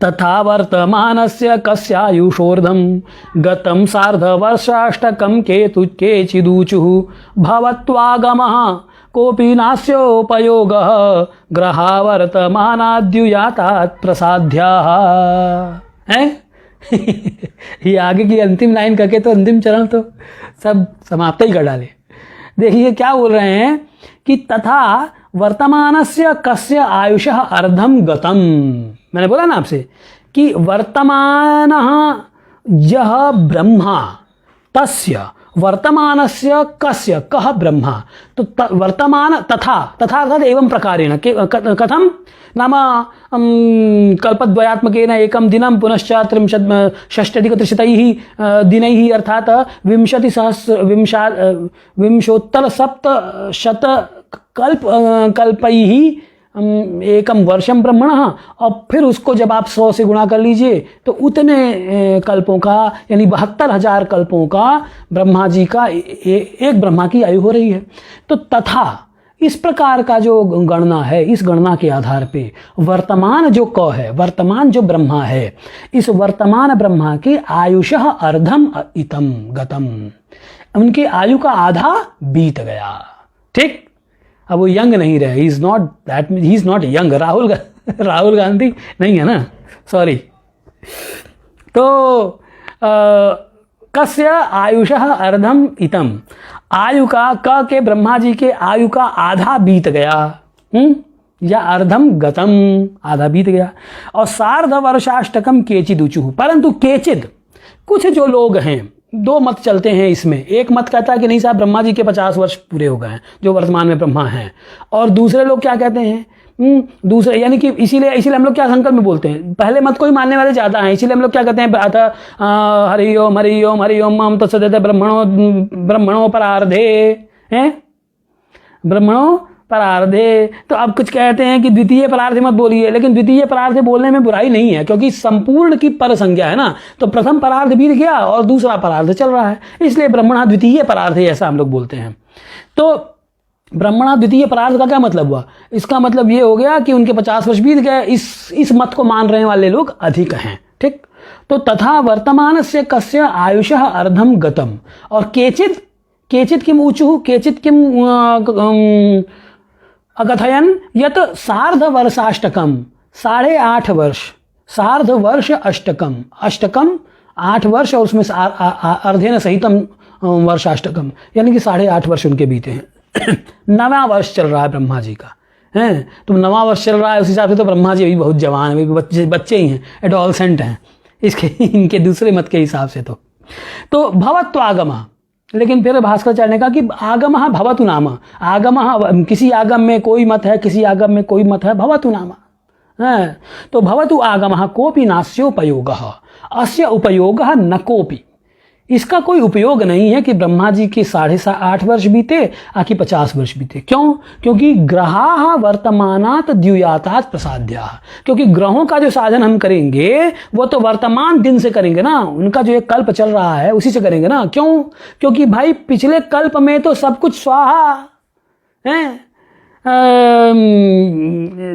तथा वर्तमानस्य कस्यायुषोर्धं गतं सार्धवर्षाष्टकं केचिदूचुः भवत्वागमः कोऽपि नास्योपयोगः ग्रहा वर्तमानाद्युयातात् प्रसाद्याः। हैं ये आगे की अंतिम लाइन करके तो अंतिम चरण तो सब समाप्त ही कर डाले। देखिए क्या बोल रहे हैं कि तथा वर्तमानस्य कस्य आयुषः अर्धम गतम। मैंने बोला ना आपसे कि वर्तमानः यह ब्रह्मा तस्य वर्तमानस्य कस्य कः ब्रह्मा, तो वर्तमान तथा अर्थात एवं प्रकारेण कथम नाम कल्पद्वयात्मकेन एकं दिनं पुनश्च 63,600 दिनैः अर्थात 20,000 कल्पैः एकम वर्षम ब्रह्मणः, और फिर उसको जब आप 100 से गुणा कर लीजिए तो उतने कल्पों का यानी 72,000 कल्पों का ब्रह्मा जी का एक ब्रह्मा की आयु हो रही है। तो तथा इस प्रकार का जो गणना है, इस गणना के आधार पे वर्तमान जो क है, वर्तमान जो ब्रह्मा है, इस वर्तमान ब्रह्मा की आयुषः अर्धम इतम गतम, उनकी आयु का आधा बीत गया। ठीक, अब वो यंग नहीं रहे, he is not young. Rahul Gandhi नहीं है ना, सॉरी। तो कस्य आयुषः अर्धम इतम, आयु का क के ब्रह्मा जी के आयु का आधा बीत गया, या अर्धम गतम, आधा बीत गया। और सार्धवर्षाष्टकम केचिदुचुः, परंतु केचिद कुछ जो लोग हैं, दो मत चलते हैं इसमें। एक मत कहता है कि नहीं साहब ब्रह्मा जी के 50 वर्ष पूरे हो गए हैं जो वर्तमान में ब्रह्मा हैं, और दूसरे लोग क्या कहते हैं, दूसरे यानी कि इसीलिए हम लोग क्या संकल्प में बोलते हैं, पहले मत को ही मानने वाले ज्यादा हैं, इसीलिए हम लोग क्या कहते हैं, हरि ओम हरि ओम हरि ओम मम तत्सदिति ब्रह्मणो परार्धे हैं, ब्रह्मणो परार्धे। तो अब कुछ कहते हैं कि द्वितीय परार्ध मत बोलिए, लेकिन द्वितीय परार्ध बोलने में बुराई नहीं है, क्योंकि संपूर्ण की पर संज्ञा है ना। तो प्रथम परार्ध बीत गया और दूसरा परार्ध चल रहा है, इसलिए ब्रह्मणा द्वितीय परार्ध है, ऐसा हम लोग बोलते हैं। तो ब्रह्मणा द्वितीय परार्ध का क्या मतलब हुआ, इसका मतलब ये हो गया कि उनके 50 वर्ष बीत गए। इस मत को मान रहे वाले लोग अधिक हैं। ठीक, तो तथा वर्तमानस्य कस्य आयुषः अर्धम गतम, और केचित किम ऊचुः, केचित किम अकथयन यत सार्धवर्षाष्टकम, 8.5 वर्ष, सार्धवर्ष अष्टकम, 8 वर्ष और उसमें अर्धेन सहितम वर्षाष्टकम, यानी कि 8.5 वर्ष उनके बीते हैं। 9वां वर्ष चल रहा है ब्रह्मा जी का, हैं तो 9वां वर्ष चल रहा है, उस हिसाब से तो ब्रह्मा जी अभी बहुत जवान है, बच्चे ही हैं, एडोलसेंट हैं इनके दूसरे मत के हिसाब से। तो भवत्वागमः, लेकिन फिर भास्कराचार्य ने कहा कि आगमः भवतु नाम, आगमः किसी आगम में कोई मत है, किसी आगम में कोई मत है, भवतु नाम है। तो भवतु आगमः कोपि नास्योपयोगः, अस्य उपयोगः न कोपि, इसका कोई उपयोग नहीं है कि ब्रह्मा जी के 8.5 वर्ष बीते आकि 50 वर्ष बीते। क्यों? क्योंकि ग्रहाः वर्तमानात् द्युयातात् प्रसाद्याः, क्योंकि ग्रहों का जो साधन हम करेंगे वो तो वर्तमान दिन से करेंगे ना, उनका जो एक कल्प चल रहा है उसी से करेंगे ना। क्यों? क्योंकि भाई पिछले कल्प में तो सब कुछ स्वाहा है,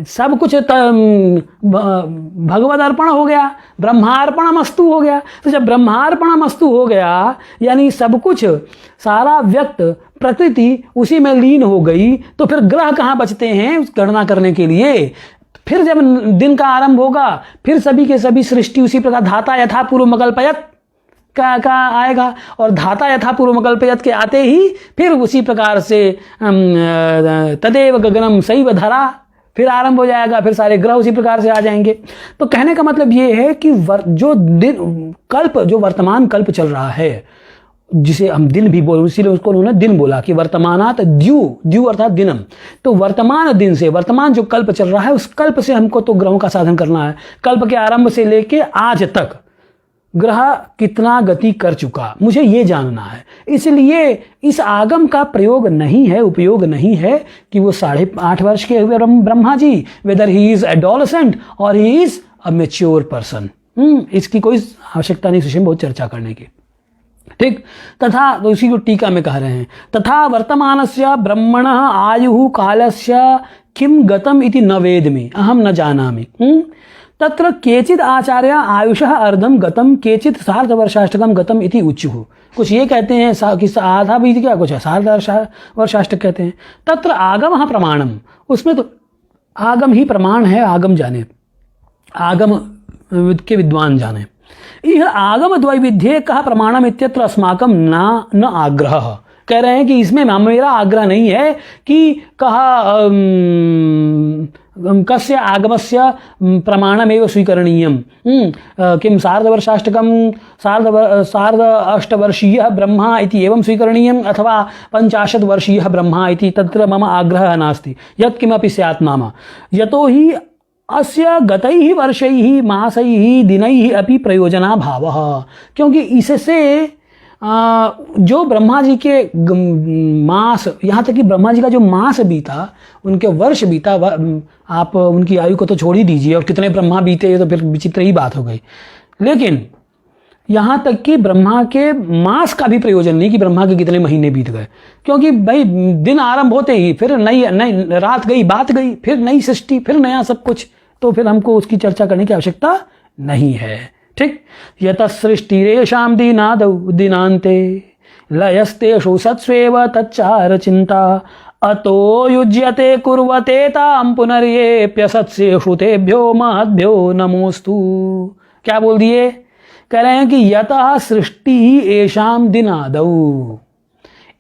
सब कुछ भगवद अर्पण हो गया, ब्रह्मार्पणमस्तु हो गया। तो जब ब्रह्मार्पणमस्तु हो गया यानी सब कुछ, सारा व्यक्त प्रकृति उसी में लीन हो गई, तो फिर ग्रह कहाँ बचते हैं उस गणना करने के लिए। फिर जब दिन का आरंभ होगा फिर सभी के सभी सृष्टि उसी प्रकार धाता यथा पूर्वमकल्पयत् का आएगा, और धाता यथा पूर्वमकल्पयत् के आते ही फिर उसी प्रकार से तदेव गगनम सैव धरा फिर आरंभ हो जाएगा, फिर सारे ग्रह उसी प्रकार से आ जाएंगे। तो कहने का मतलब ये है कि जो दिन कल्प, जो वर्तमान कल्प चल रहा है, जिसे हम दिन भी बोल, इसीलिए उसको उन्होंने दिन बोला कि वर्तमानात द्यू अर्थात दिनम। तो वर्तमान दिन से, वर्तमान जो कल्प चल रहा है उस कल्प से हमको तो ग्रहों का साधन करना है। कल्प के आरंभ से लेके आज तक ग्रह कितना गति कर चुका, मुझे ये जानना है। इसलिए इस आगम का प्रयोग नहीं है, उपयोग नहीं है कि वो 8.5 वर्ष के हुए Brahma ji, weather he is adolescent और he is a mature person. इसकी कोई आवश्यकता नहीं सुषेण बहुत चर्चा करने की। ठीक, तथा तो इसी को टीका में कह रहे हैं, तथा वर्तमानस्य ब्रह्मण आयु कालस्य किम गतम इति न वेदमि अहम न जानामि। तत्र केचिद आचार्य आयुषः अर्धम गतम केचिद सार्धवर्षाष्टकम गतम इति उच्युः। कुछ ये कहते हैं कि आधा बीत गया, कुछ सार्धवर्षाष्टक कहते हैं। तत्र आगमः प्रमाणम, उसमें तो आगम ही प्रमाण है, आगम जाने, आगम के विद्वान जाने। यह आगम द्वैविध्ये कहा प्रमाणम इत्यत्र अस्माकम न आग्रह। कह रहे हैं कि इसमें मेरा आग्रह नहीं है कि कहा कस्य आगमस्य प्रमाणमेव स्वीकरणीयम। किम सार्धवर्षाष्टकम सार्ध अष्टवर्षीयः ब्रह्मा इति एवं स्वीकरणीयम अथवा 50 वर्षीयः ब्रह्मा इति, तत्र मम आग्रहः नास्ति यत्किमपि स्यात् नाम। यतो हि अस्य गतैः वर्षैः मासैः दिनैः अपि प्रयोजनाभावः। क्योंकि इससे जो ब्रह्मा जी के मास, यहाँ तक कि ब्रह्मा जी का जो मास बीता, उनके वर्ष बीता, आप उनकी आयु को तो छोड़ ही दीजिए, और कितने ब्रह्मा बीते तो फिर विचित्र ही बात हो गई। लेकिन यहाँ तक कि ब्रह्मा के मास का भी प्रयोजन नहीं कि ब्रह्मा के कितने महीने बीत गए, क्योंकि भाई दिन आरंभ होते ही फिर नई रात गई, बात गई, फिर नई सृष्टि, फिर नया सब कुछ, तो फिर हमको उसकी चर्चा करने की आवश्यकता नहीं है। ठीक, यत सृष्टिरेषां दिनादौ दिनान्ते लयस्तेषु सत्स्वेव तच्चार चिंता अतो युज्यते कुर्वते तां पुनर्येऽप्यसत्सेषु तेभ्यो महद्भ्यो नमोस्तु। क्या बोल दिए? कह रहे हैं कि यतः सृष्टि एषां दिनादौ,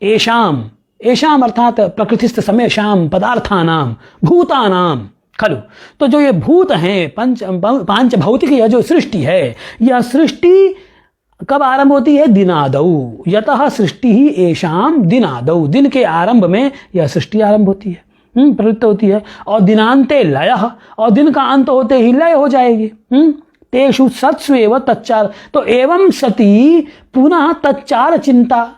एषां एषां अर्थात प्रकृतिस्थ समेषां पदार्थानां भूतानां खलु। तो जो ये भूत हैं, पांच भौतिक, यह जो सृष्टि है, यह सृष्टि कब आरंभ होती है? दिनादौ। यतः सृष्टि ही एषाम दिनादौ, दिन के आरंभ में यह सृष्टि आरंभ होती है, प्रवृत्त होती है। और दिनांते लयः, और दिन का अंत होते ही लय हो जाएगी। तेषु सत्स्वेव तच्चार, तो एवं सती पुनः तच्चार चिंता,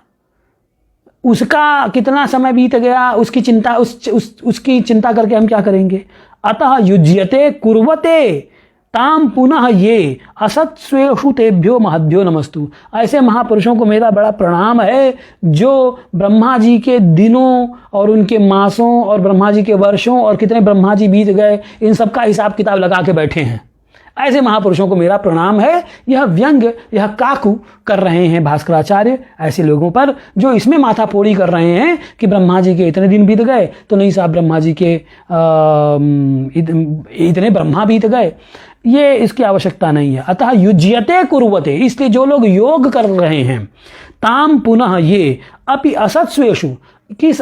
उसका कितना समय बीत गया उसकी चिंता, उसकी चिंता करके हम क्या करेंगे? अतः युज्यते कुर्वते ताम पुनः ये असत्स्वेषु तेभ्यो महद्भ्यो नमस्तु। ऐसे महापुरुषों को मेरा बड़ा प्रणाम है जो ब्रह्मा जी के दिनों और उनके मासों और ब्रह्मा जी के वर्षों और कितने ब्रह्मा जी बीत गए, इन सब का हिसाब किताब लगा के बैठे हैं। ऐसे महापुरुषों को मेरा प्रणाम है। यह व्यंग, यह काकू कर रहे हैं भास्कराचार्य ऐसे लोगों पर जो इसमें माथा फोड़ी कर रहे हैं कि ब्रह्मा जी के इतने दिन बीत गए, तो नहीं साहब ब्रह्मा जी के इतने ब्रह्मा बीत गए, ये इसकी आवश्यकता नहीं है। अतः युज्यते कुर्वते, इसलिए जो लोग योग कर रहे हैं, ताम पुनः ये अपि असत्स्वेषु, किस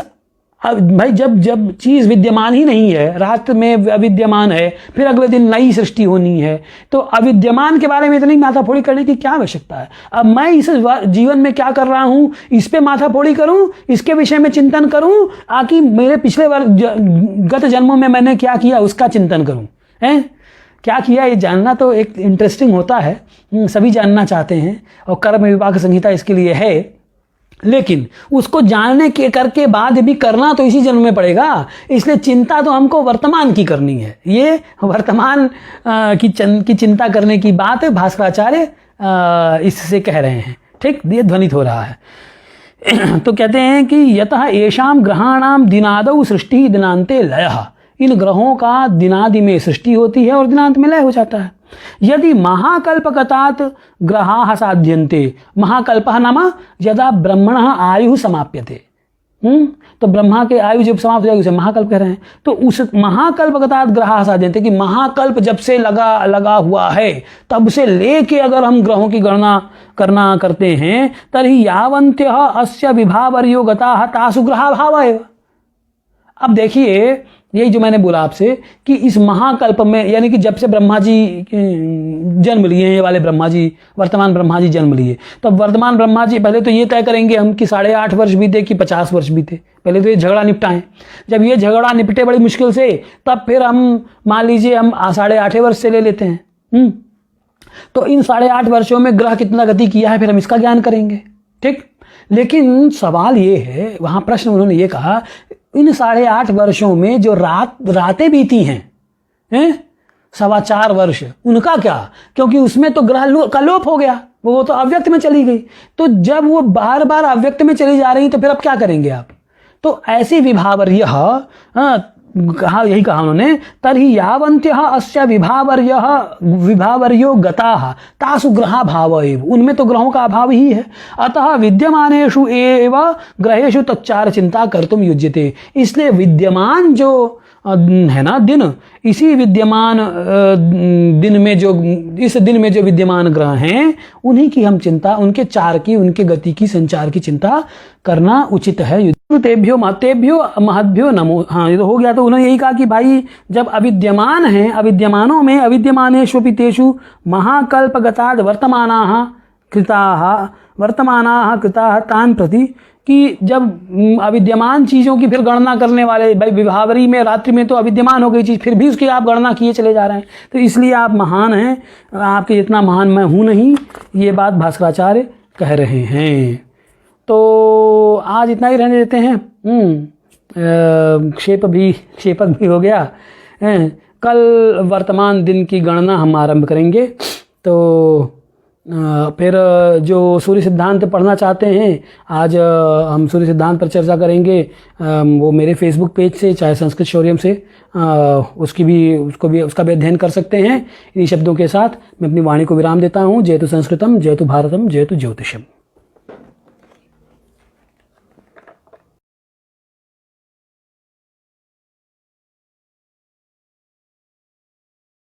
भाई जब चीज विद्यमान ही नहीं है, रात में अविद्यमान है, फिर अगले दिन नई सृष्टि होनी है, तो अविद्यमान के बारे में इतनी माथाफोड़ी करने की क्या आवश्यकता है? अब मैं इस जीवन में क्या कर रहा हूं, इस पे माथाफोड़ी करूं, इसके विषय में चिंतन करूं, आकि मेरे पिछले गत जन्मों में मैंने क्या किया उसका चिंतन करूं, हैं क्या किया, ये जानना तो एक इंटरेस्टिंग होता है, सभी जानना चाहते हैं, और कर्म विभाग संहिता इसके लिए है। लेकिन उसको जानने के करके बाद भी करना तो इसी जन्म में पड़ेगा, इसलिए चिंता तो हमको वर्तमान की करनी है। ये वर्तमान की चिंता करने की बात भास्कराचार्य इससे कह रहे हैं। ठीक, ये ध्वनित हो रहा है। तो कहते हैं कि यतः येषां ग्रहाणां दिनादौ सृष्टि दिनांते लयः, इन ग्रहों का दिनादि में सृष्टि होती है और दिनांत में लय हो जाता है। यदि महाकल्पकतात् ग्रहाः साध्यन्ते, महाकल्पः नाम यदा ब्रह्मणः आयु समाप्यते, तो ब्रह्मा के आयु जब समाप्त हो जाएगी उसे महाकल्प कह रहे हैं। तो उस महाकल्पकतात् ग्रहाः साध्यन्ते कि महाकल्प जब से लगा हुआ है, तब से लेके अगर हम ग्रहों की गणना करते हैं, तर्हि यावन्त्यः अस्य विभावर्यो गताः तासु ग्रहा भाव एव। अब देखिए, यही जो मैंने बोला आपसे कि इस महाकल्प में, यानी कि जब से ब्रह्मा जी जन्म लिए, ये वाले ब्रह्मा जी, वर्तमान ब्रह्मा जी जन्म लिए, तो वर्तमान ब्रह्मा जी पहले तो ये तय करेंगे हम कि 8.5 वर्ष बीते कि 50 वर्ष बीते, पहले तो ये झगड़ा निपटाएं। जब ये झगड़ा निपटे बड़ी मुश्किल से, तब फिर हम मान लीजिए हम 8.5 वर्ष से ले लेते हैं। तो इन 8.5 वर्षों में ग्रह कितना गति किया है, फिर हम इसका ज्ञान करेंगे। ठीक, लेकिन सवाल ये है, वहां प्रश्न उन्होंने ये कहा, इन 8.5 वर्षों में जो रातें बीती हैं, 4.25 वर्ष, उनका क्या, क्योंकि उसमें तो ग्रह का लोप हो गया, वो तो अव्यक्त में चली गई। तो जब वो बार बार अव्यक्त में चली जा रही तो फिर अब क्या करेंगे आप। तो ऐसी विभावर्य, कहा, यही कहा उन्होंने, तर्हि यावन्त्यः अस्य विभावर्यो गताः तासु ग्रहा भाव एव, उनमें तो ग्रहों का अभाव ही है। अतः विद्यमानेषु एव ग्रहेषु तच्चार चिंता कर्तुम युज्यते, इसलिए विद्यमान जो है ना दिन, इसी विद्यमान दिन में जो, इस दिन में जो विद्यमान ग्रह हैं उन्हीं की हम चिंता, उनके चार की, उनके गति की, संचार की चिंता करना उचित है। तेभ्यो महतेभ्यो महद्भ्यो नमो, हाँ ये तो हो गया। तो उन्होंने यही कहा कि भाई जब अविद्यमान हैं, अविद्यमानों में, अविद्यमानेषु तेषु महाकल्पगताद् वर्तमानाः कृताः तान् प्रति, कि जब अविद्यमान चीज़ों की फिर गणना करने वाले, भाई विभावरी में रात्रि में तो अविद्यमान हो गई चीज़, फिर भी उसकी आप गणना किए चले जा रहे हैं, तो इसलिए आप महान हैं, आपके जितना महान मैं हूँ नहीं, ये बात भास्कराचार्य कह रहे हैं। तो आज इतना ही रहने देते हैं। क्षेपक भी हो गया। कल वर्तमान दिन की गणना हम आरंभ करेंगे। तो फिर जो सूर्य सिद्धांत पढ़ना चाहते हैं, आज हम सूर्य सिद्धांत पर चर्चा करेंगे, वो मेरे फेसबुक पेज से, चाहे संस्कृत शौर्यम से, उसका भी अध्ययन कर सकते हैं। इन्हीं शब्दों के साथ मैं अपनी वाणी को विराम देता हूँ। जयतु संस्कृतम, जयतु भारतम, जयतु ज्योतिषम।